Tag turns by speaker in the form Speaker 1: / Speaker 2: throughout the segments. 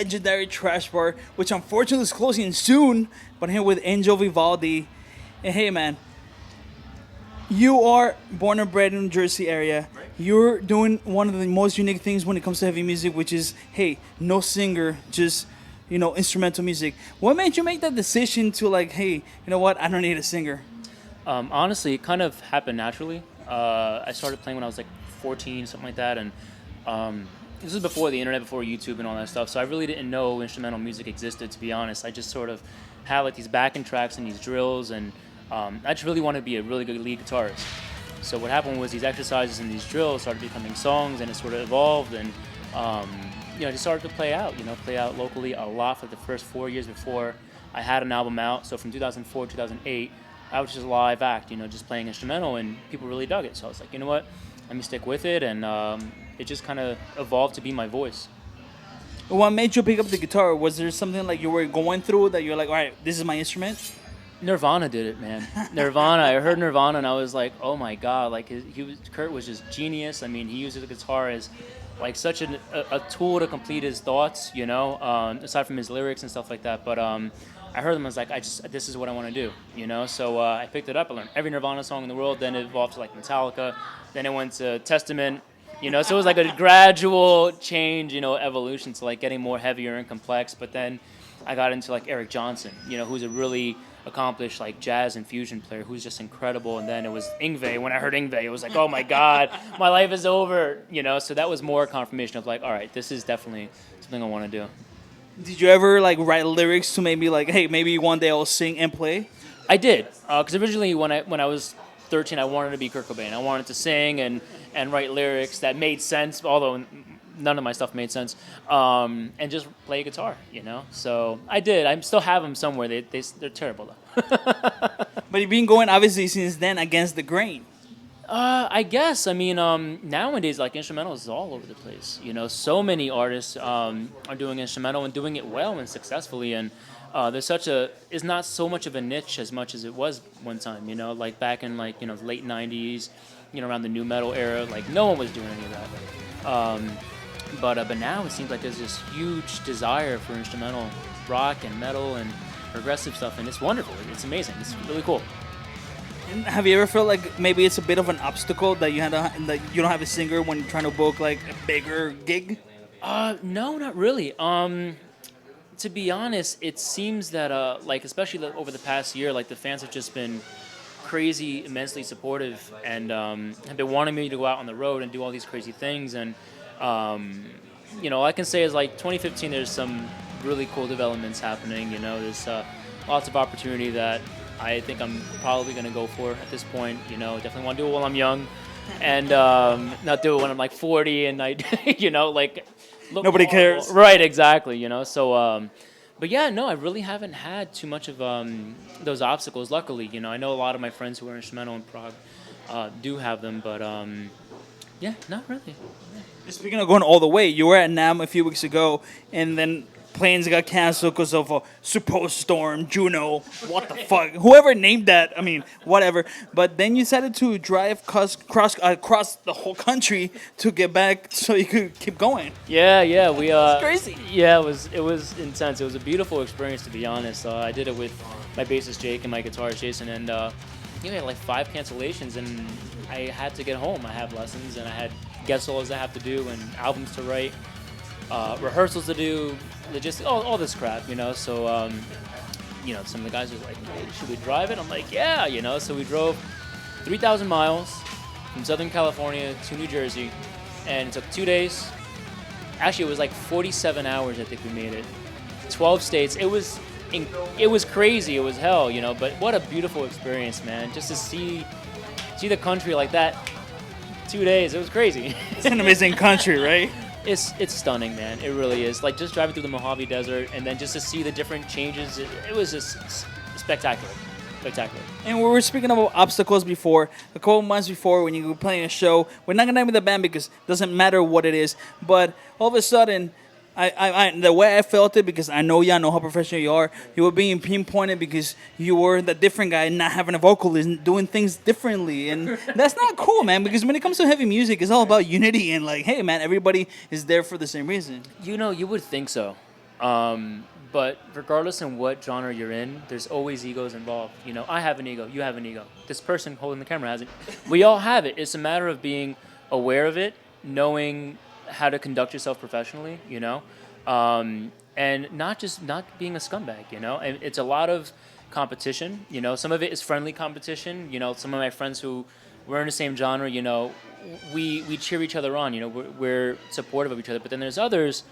Speaker 1: legendary trash bar, which unfortunately is closing soon. But here with Angel Vivaldi. And hey, man, you are born and bred in the New Jersey area.
Speaker 2: Right.
Speaker 1: You're doing one of the most unique things when it comes to heavy music, which is, hey, no singer, just, instrumental music. What made you make that decision to like, hey, you know what, I don't need a singer?
Speaker 2: Honestly, it kind of happened naturally. I started playing when I was like 14, something like that, and this was before the internet, before YouTube and all that stuff. So I really didn't know instrumental music existed, to be honest. I just sort of had like these backing tracks and these drills, and I just really wanted to be a really good lead guitarist. So what happened was these exercises and these drills started becoming songs, and it sort of evolved, and just started to play out locally a lot for the first 4 years before I had an album out. So from 2004 to 2008, I was just a live act, just playing instrumental, and people really dug it. So I was like, you know what, let me stick with it, and it just kind of evolved to be my voice.
Speaker 1: What made you pick up the guitar? Was there something like you were going through that you're like, all right, this is my instrument?
Speaker 2: Nirvana did it, man. I heard Nirvana, and I was like, oh my god, like Kurt was just genius. I mean, he uses the guitar as like such a tool to complete his thoughts, aside from his lyrics and stuff like that. But I heard them, I was like, this is what I want to do, So I picked it up. I learned every Nirvana song in the world. Then it evolved to like Metallica. Then it went to Testament. So it was like a gradual change, evolution to like getting more heavier and complex. But then I got into like Eric Johnson, who's a really accomplished like jazz and fusion player who's just incredible. And then it was Yngwie. When I heard Yngwie, it was like, oh my God, my life is over, So that was more confirmation of like, all right, this is definitely something I want to do.
Speaker 1: Did you ever like write lyrics to maybe like, hey, maybe one day I'll sing and play?
Speaker 2: I did, because originally when I was 13, I wanted to be Kurt Cobain. I wanted to sing and write lyrics that made sense, although none of my stuff made sense, and just play guitar, So I did. I still have them somewhere. They're terrible, though.
Speaker 1: But you've been going, obviously, since then against the grain.
Speaker 2: I guess. I mean, nowadays, like, instrumentals is all over the place. So many artists are doing instrumental and doing it well and successfully, and it's not so much of a niche as much as it was one time, like back in like, the late 90s, around the new metal era, like no one was doing any of that. But now it seems like there's this huge desire for instrumental rock and metal and progressive stuff, and it's wonderful. It's amazing. It's really cool.
Speaker 1: And have you ever felt like maybe it's a bit of an obstacle that you don't have a singer when you're trying to book like a bigger gig?
Speaker 2: No, not really. To be honest, it seems that like especially over the past year, like the fans have just been crazy, immensely supportive, and have been wanting me to go out on the road and do all these crazy things. And all I can say is like 2015, there's some really cool developments happening. There's lots of opportunity that I think I'm probably going to go for at this point. Definitely want to do it while I'm young, and not do it when I'm like 40 and I, like.
Speaker 1: Nobody cares.
Speaker 2: Right, exactly, So, but yeah, no, I really haven't had too much of those obstacles, luckily. I know a lot of my friends who are instrumental in Prague do have them, but yeah, not really.
Speaker 1: Speaking of going all the way, you were at NAMM a few weeks ago, and then planes got canceled because of a supposed storm, Juno, what the fuck, whoever named that, I mean, whatever. But then you decided to drive across the whole country to get back so you could keep going.
Speaker 2: Yeah, we
Speaker 1: it's crazy.
Speaker 2: Yeah, it was intense. It was a beautiful experience, to be honest. I did it with my bassist Jake and my guitarist Jason, and we had like 5 cancellations, and I had to get home. I have lessons, and I had guest solos I have to do, and albums to write, rehearsals to do, logistics, all this crap, So, some of the guys were like, hey, should we drive it? I'm like, yeah, So we drove 3,000 miles from Southern California to New Jersey, and it took 2 days. Actually, it was like 47 hours, I think we made it. 12 states. It was crazy. It was hell, But what a beautiful experience, man! Just to see the country like that. 2 days. It was crazy.
Speaker 1: It's an amazing country, right?
Speaker 2: It's stunning, man. It really is. Like just driving through the Mojave Desert and then just to see the different changes. It was just spectacular.
Speaker 1: And we were speaking about obstacles before, a couple months before when you were playing a show. We're not going to name the band because it doesn't matter what it is. But all of a sudden, I the way I felt it, because I know how professional you are, you were being pinpointed because you were the different guy, not having a vocalist, doing things differently. And that's not cool, man, because when it comes to heavy music, it's all about unity and like, hey, man, everybody is there for the same reason.
Speaker 2: You would think so. But regardless in what genre you're in, there's always egos involved. You know, I have an ego, you have an ego. This person holding the camera has it. We all have it. It's a matter of being aware of it, knowing how to conduct yourself professionally, you know, and not being a scumbag, you know. And it's a lot of competition, you know. Some of it is friendly competition, you know. Some of my friends who we're in the same genre, you know, we cheer each other on, you know. We're supportive of each other. But then there's others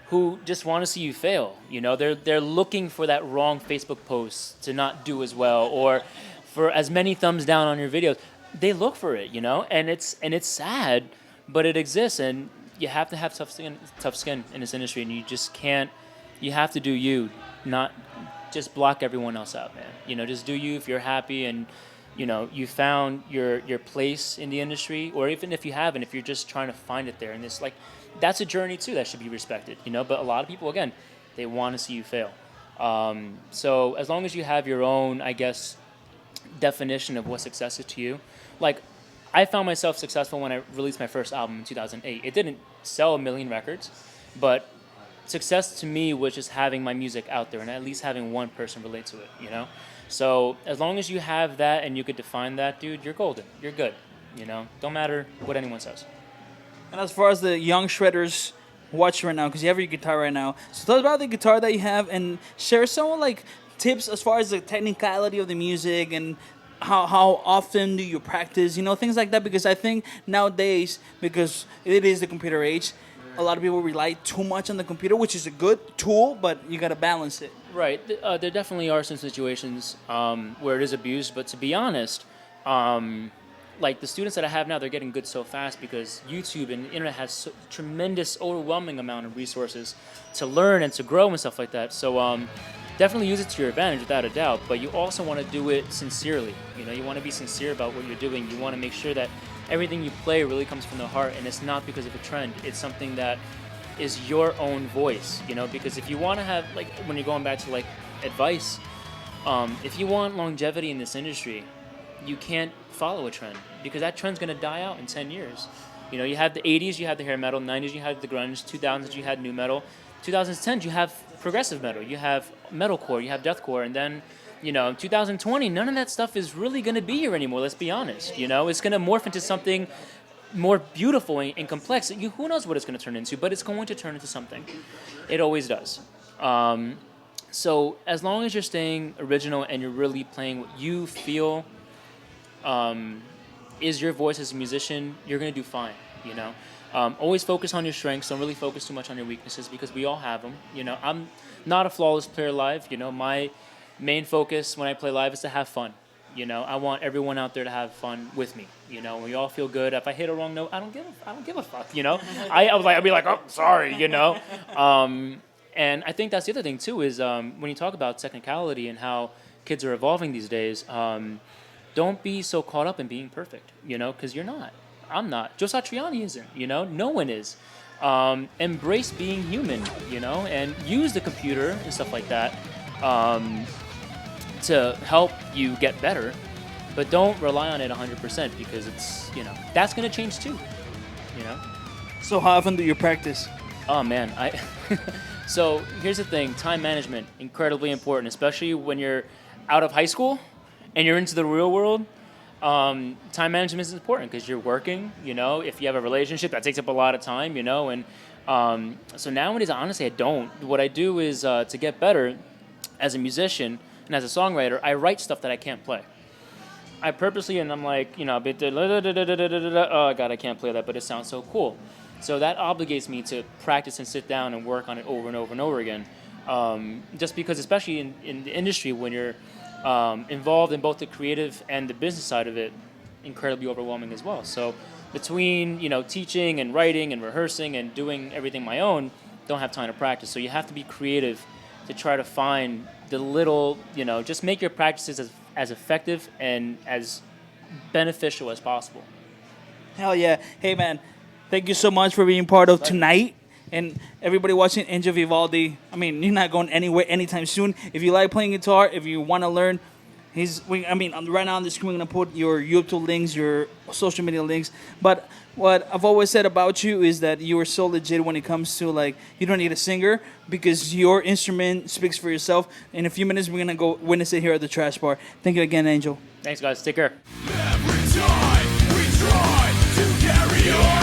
Speaker 2: who just want to see you fail. You know, they're looking for that wrong Facebook post to not do as well, or for as many thumbs down on your videos. They look for it, you know, and it's sad, but it exists, and you have to have tough skin in this industry, and you just can't. You have to do you, not just block everyone else out, man. You know, just do you. If you're happy and you know you found your place in the industry, or even if you haven't, if you're just trying to find it there, and it's like that's a journey too that should be respected, you know. But a lot of people, again, they want to see you fail. So as long as you have your own, I guess, definition of what success is to you, like I found myself successful when I released my first album in 2008. It didn't sell a million records, but success to me was just having my music out there and at least having one person relate to it, you know. So as long as you have that and you could define that, dude, you're golden. You're good, you know. Don't matter what anyone says.
Speaker 1: And as far as the young shredders watch right now, because you have your guitar right now, so tell us about the guitar that you have and share some like tips as far as the technicality of the music and how often do you practice, you know, things like that. Because I think nowadays, because it is the computer age, a lot of people rely too much on the computer, which is a good tool, but you got to balance it.
Speaker 2: Right. There definitely are some situations where it is abused, but to be honest, like the students that I have now, they're getting good so fast because YouTube and the internet has so tremendous, overwhelming amount of resources to learn and to grow and stuff like that. So definitely use it to your advantage without a doubt, but you also want to do it sincerely. You know, you want to be sincere about what you're doing. You want to make sure that everything you play really comes from the heart, and it's not because of a trend. It's something that is your own voice, you know, because if you want to have, like, when you're going back to, like, advice, if you want longevity in this industry, you can't follow a trend because that trend's going to die out in 10 years. You know, you had the 80s, you had the hair metal, 90s, you had the grunge, 2000s, you had new metal, 2010s, you have progressive metal, you have metalcore, you have deathcore, and then, you know, in 2020, none of that stuff is really going to be here anymore, let's be honest. You know, it's going to morph into something more beautiful and complex. Who knows what it's going to turn into, but it's going to turn into something. It always does. So as long as you're staying original and you're really playing what you feel is your voice as a musician, you're going to do fine, you know. Always focus on your strengths. Don't really focus too much on your weaknesses because we all have them. You know, I'm not a flawless player live. You know, my main focus when I play live is to have fun. You know, I want everyone out there to have fun with me. You know, we all feel good. If I hit a wrong note, I don't give a fuck. You know, I'd be like, oh, sorry. You know, and I think that's the other thing too is when you talk about technicality and how kids are evolving these days. Don't be so caught up in being perfect. You know, because you're not. I'm not. Joe Satriani isn't, you know? No one is. Embrace being human, you know? And use the computer and stuff like that to help you get better. But don't rely on it 100% because it's, you know, that's going to change too, you know?
Speaker 1: So how often do you practice?
Speaker 2: Oh, man. So here's the thing. Time management, incredibly important, especially when you're out of high school and you're into the real world. Time management is important because you're working, you know, if you have a relationship that takes up a lot of time, you know, and so nowadays, honestly, I don't. What I do is to get better as a musician and as a songwriter, I write stuff that I can't play. I purposely, and I'm like, you know, oh God, I can't play that, but it sounds so cool. So that obligates me to practice and sit down and work on it over and over and over again. Just because, especially in the industry, when you're involved in both the creative and the business side of it, incredibly overwhelming as well. So between, you know, teaching and writing and rehearsing and doing everything my own, don't have time to practice. So you have to be creative to try to find the little, you know, just make your practices as effective and as beneficial as possible.
Speaker 1: Hell yeah. Hey, man, thank you so much for being part of tonight. And everybody watching Angel Vivaldi, I mean, you're not going anywhere anytime soon. If you like playing guitar, if you want to learn, I mean, right now on the screen, we're gonna put your YouTube links, your social media links. But what I've always said about you is that you are so legit when it comes to like you don't need a singer because your instrument speaks for yourself. In a few minutes, we're gonna go witness it here at the Trash Bar. Thank you again, Angel.
Speaker 2: Thanks, guys. Take care.
Speaker 3: Every time we try to carry on.